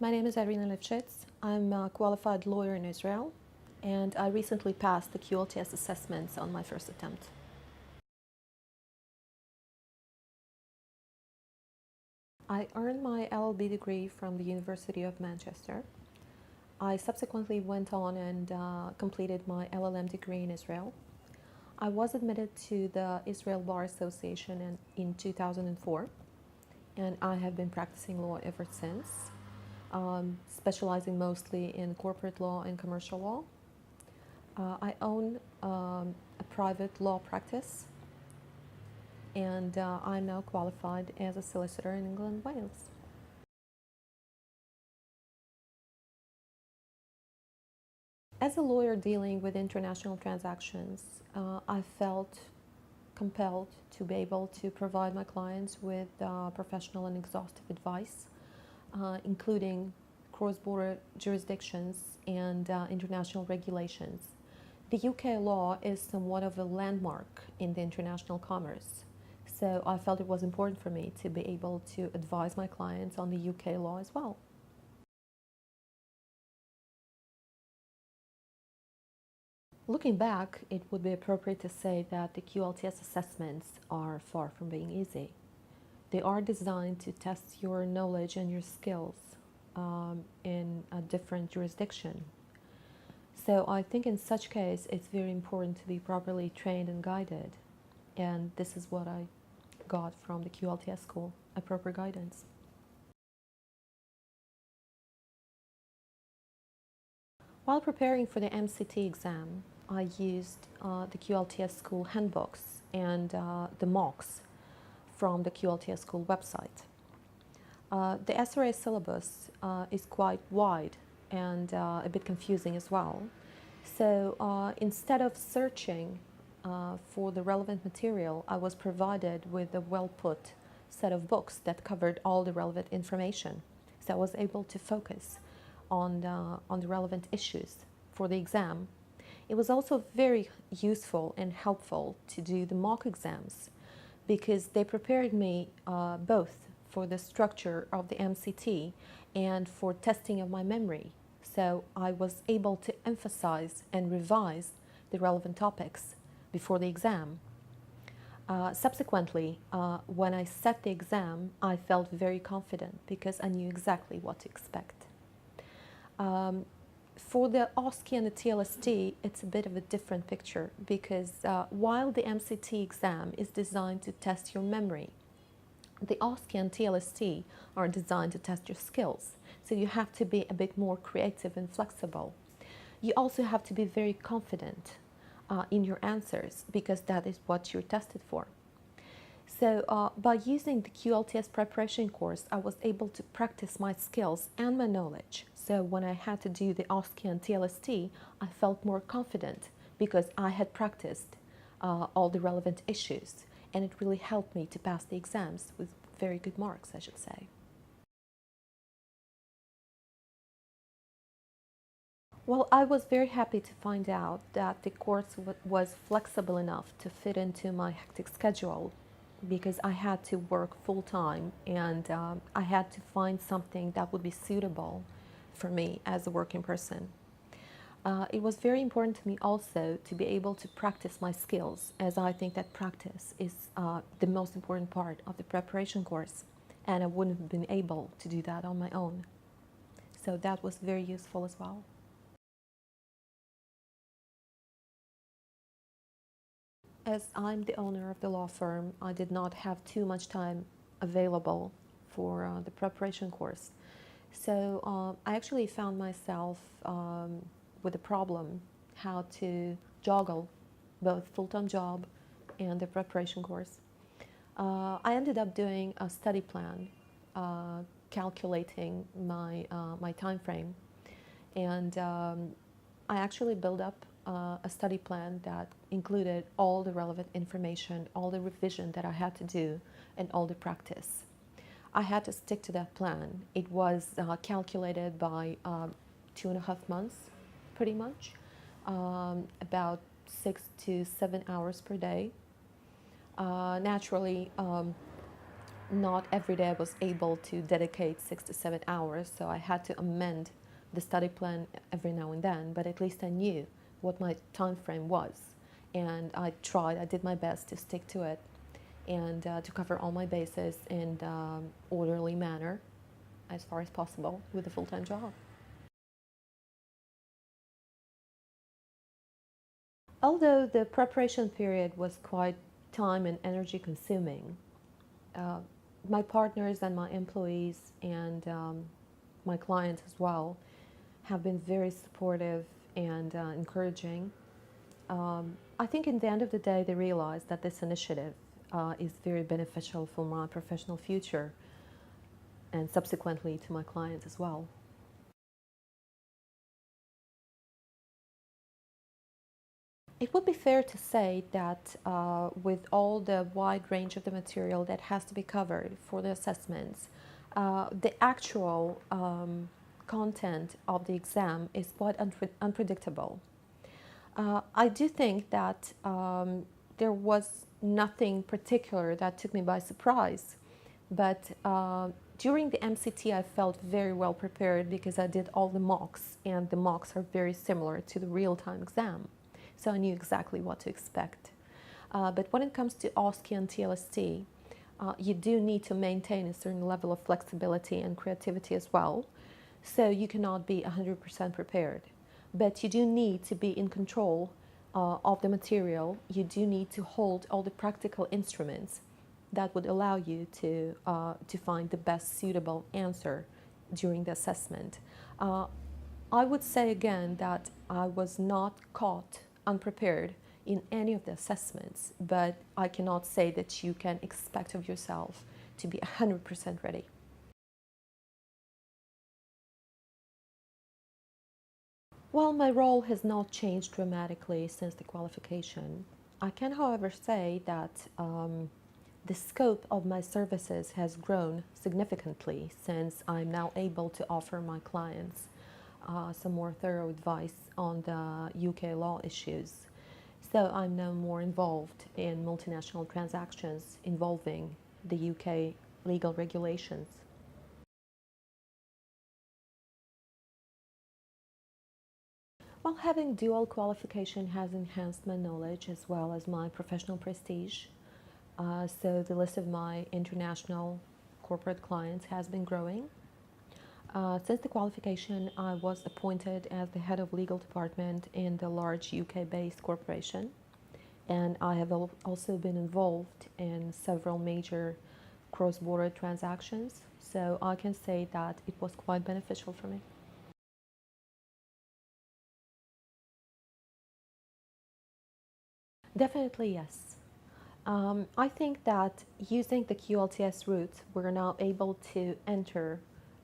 My name is Irena Livshitz. I'm a qualified lawyer in Israel, and I recently passed the QLTS assessments on my first attempt. I earned my LLB degree from the University of Manchester. I subsequently went on and completed my LLM degree in Israel. I was admitted to the Israel Bar Association in 2004, and I have been practicing law ever since, specializing mostly in corporate law and commercial law. I own a private law practice, and I'm now qualified as a solicitor in England and Wales. As a lawyer dealing with international transactions, I felt compelled to be able to provide my clients with professional and exhaustive advice, including cross-border jurisdictions and international regulations. The UK law is somewhat of a landmark in the international commerce, so I felt it was important for me to be able to advise my clients on the UK law as well. Looking back, it would be appropriate to say that the QLTS assessments are far from being easy. They are designed to test your knowledge and your skills in a different jurisdiction. So I think in such case, it's very important to be properly trained and guided. And this is what I got from the QLTS School, appropriate guidance. While preparing for the MCT exam, I used the QLTS School handbooks and the mocks from the QLTS School website. The SRA syllabus is quite wide and a bit confusing as well. So instead of searching for the relevant material, I was provided with a well-put set of books that covered all the relevant information. So I was able to focus on the relevant issues for the exam. It was also very useful and helpful to do the mock exams because they prepared me both for the structure of the MCT and for testing of my memory. So I was able to emphasize and revise the relevant topics before the exam. Subsequently, when I set the exam, I felt very confident because I knew exactly what to expect. For the OSCE and the TLST, it's a bit of a different picture because while the MCT exam is designed to test your memory, the OSCE and TLST are designed to test your skills. So you have to be a bit more creative and flexible. You also have to be very confident in your answers because that is what you're tested for. So by using the QLTS preparation course, I was able to practice my skills and my knowledge. So when I had to do the OSCE and TLST, I felt more confident because I had practiced all the relevant issues, and it really helped me to pass the exams with very good marks, I should say. Well, I was very happy to find out that the course was flexible enough to fit into my hectic schedule because I had to work full-time and I had to find something that would be suitable for me as a working person. It was very important to me also to be able to practice my skills, as I think that practice is the most important part of the preparation course, and I wouldn't have been able to do that on my own. So that was very useful as well. As I'm the owner of the law firm, I did not have too much time available for the preparation course. So I actually found myself with a problem how to juggle both full-time job and the preparation course. I ended up doing a study plan, calculating my time frame, and I actually built up a study plan that included all the relevant information, all the revision that I had to do, and all the practice. I had to stick to that plan. It was calculated by 2.5 months, pretty much, about 6 to 7 hours per day. Naturally, not every day I was able to dedicate 6 to 7 hours, so I had to amend the study plan every now and then, but at least I knew what my time frame was, and I did my best to stick to it and to cover all my bases in orderly manner as far as possible with a full-time job. Although the preparation period was quite time and energy consuming, uh, my partners and my employees and my clients as well have been very supportive and encouraging. I think in the end of the day they realized that this initiative is very beneficial for my professional future and subsequently to my clients as well. It would be fair to say that with all the wide range of the material that has to be covered for the assessments, the actual content of the exam is quite unpredictable. I do think that there was nothing particular that took me by surprise, but during the MCT I felt very well prepared because I did all the mocks, and the mocks are very similar to the real-time exam. So I knew exactly what to expect. But when it comes to OSCE and TLST, you do need to maintain a certain level of flexibility and creativity as well. So you cannot be 100% prepared. But you do need to be in control of the material. You do need to hold all the practical instruments that would allow you to find the best suitable answer during the assessment. I would say again that I was not caught unprepared in any of the assessments, but I cannot say that you can expect of yourself to be 100% ready. While my role has not changed dramatically since the qualification, I can, however, say that the scope of my services has grown significantly since I'm now able to offer my clients some more thorough advice on the UK law issues. So I'm now more involved in multinational transactions involving the UK legal regulations. While having dual qualification has enhanced my knowledge as well as my professional prestige, so the list of my international corporate clients has been growing. Since the qualification, I was appointed as the head of legal department in the large UK-based corporation, and I have also been involved in several major cross-border transactions, so I can say that it was quite beneficial for me. Definitely yes. I think that using the QLTS route, we're now able to enter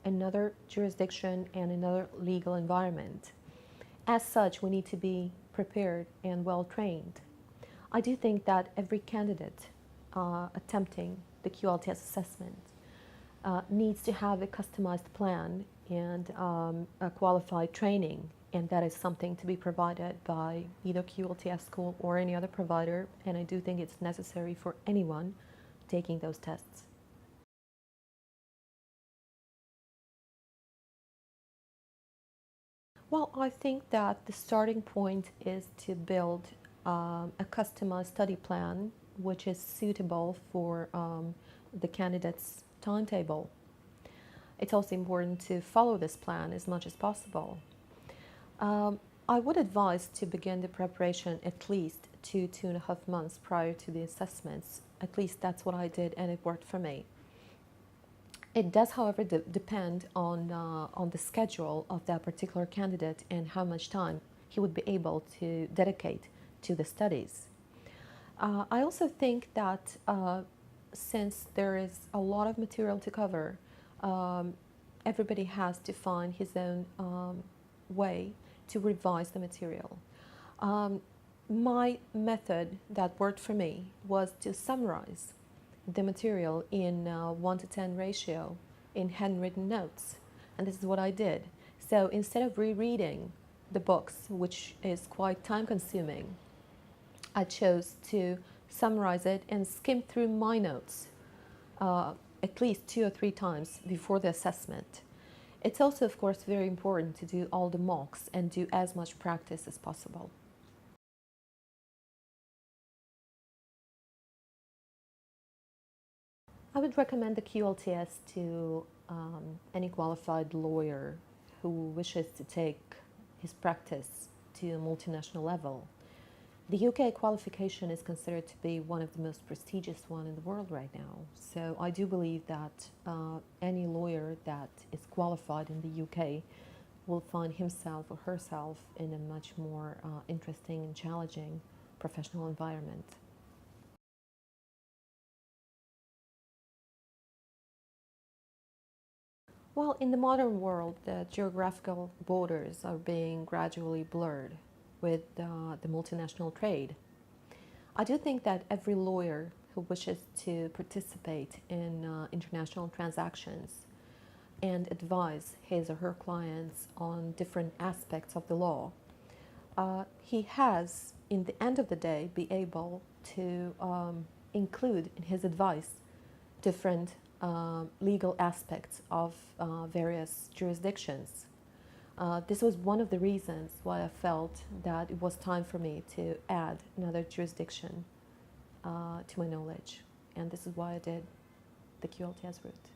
another jurisdiction and another legal environment. As such, we need to be prepared and well trained. I do think that every candidate attempting the QLTS assessment needs to have a customized plan and a qualified training, and that is something to be provided by either QLTS School or any other provider, and I do think it's necessary for anyone taking those tests. Well, I think that the starting point is to build a customized study plan which is suitable for the candidate's timetable. It's also important to follow this plan as much as possible. I would advise to begin the preparation at least 2.5 months prior to the assessments. At least that's what I did, and it worked for me. It does, however, depend on the schedule of that particular candidate and how much time he would be able to dedicate to the studies. I also think that since there is a lot of material to cover, everybody has to find his own way to revise the material. My method that worked for me was to summarize the material in 1 to 10 ratio in handwritten notes, and this is what I did. So instead of rereading the books, which is quite time consuming, I chose to summarize it and skim through my notes at least 2 or 3 times before the assessment. It's also, of course, very important to do all the mocks and do as much practice as possible. I would recommend the QLTS to any qualified lawyer who wishes to take his practice to a multinational level. The UK qualification is considered to be one of the most prestigious one in the world right now. So I do believe that any lawyer that is qualified in the UK will find himself or herself in a much more interesting and challenging professional environment. Well, in the modern world, the geographical borders are being gradually blurred with the multinational trade. I do think that every lawyer who wishes to participate in international transactions and advise his or her clients on different aspects of the law, he has, in the end of the day, be able to include in his advice different legal aspects of various jurisdictions. This was one of the reasons why I felt that it was time for me to add another jurisdiction to my knowledge, and this is why I did the QLTS route.